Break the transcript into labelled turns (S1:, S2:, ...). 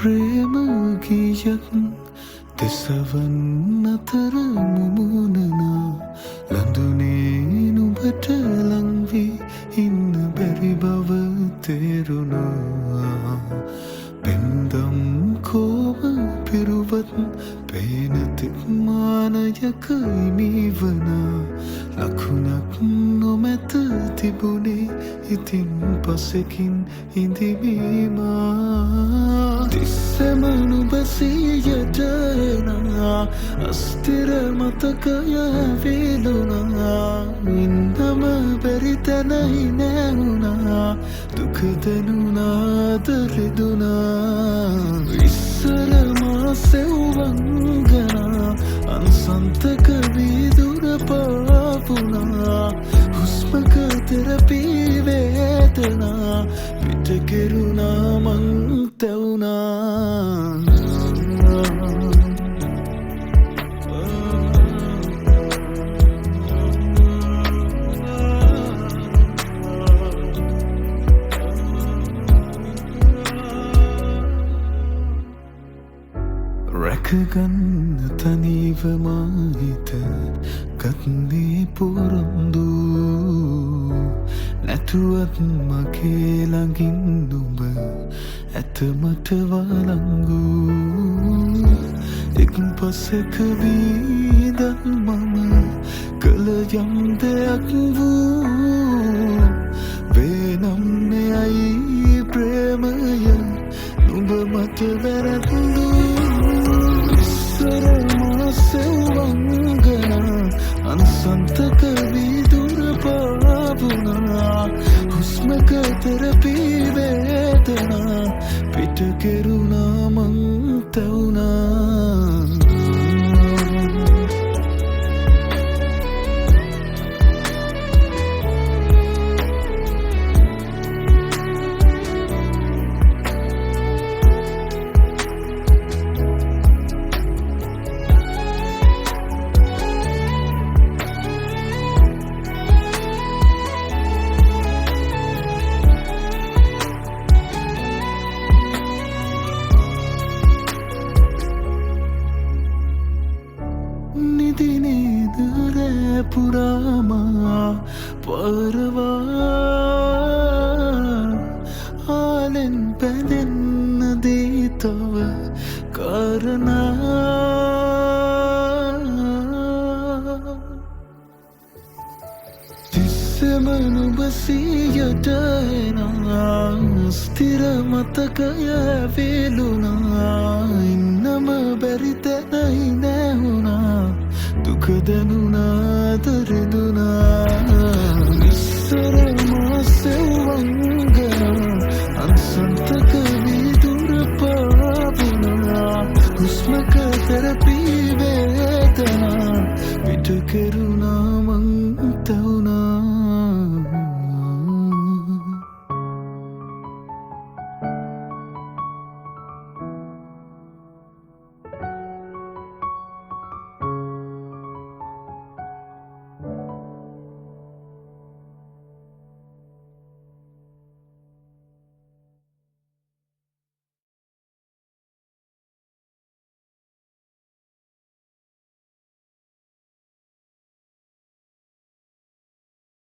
S1: ප්‍රේම ගීයක් දෙසවන් අතර මුමුණනා ලඳුනේ නුඹට ලංවී ඉන්න බැරි බව තේරුණා පෙන්දම් කෝව පිරුවත් පේනතික් මානයක ඉමිවනා ලකුණක් නොමැත තිබුණේ ඉතින් පසෙකින් ඉඳිවීමා තිස්සම නුඹ සියයට එනා අස්තිර මතකය වේලුණා ඉන්නම බැරි තැනයි නැවුණා දුක දැනුණාද රිදුණා ඉස්සර මා සෙව්වංගනා අන්සන්තක වීදුර පාපුණා හුස්මක තෙරපී වේදනා පිට කෙරුණා මං තැවුණා රැකගන්න තනිවමහිත ගත්නේ පොරොන්දු නැතුවත් මගේ ළඟින් නුඹ ඇතමට වලංගු එක් පසක වීදන් මම කළ යම් දෙයක් වූ වේනම්නේ අයි ප්‍රේමය නුඹ මට වැරදුදු සෙව්වංගනා අන්සන්තක වීදුර පාපුණා හුස්මක තෙරපී වේදනා පිට කෙරුණා මං තැවුණා නිදිනේද පුරාමා පරවා ආලෙන් පැදෙන්න දීතව කරනා තිස්සම නුඹ සියයට එනා ස්ථිර මතකය වේලුණා ඉන්නම බැරි තැනයි නැහුණා දුක දැනුණාද රිදුණා ඉස්සර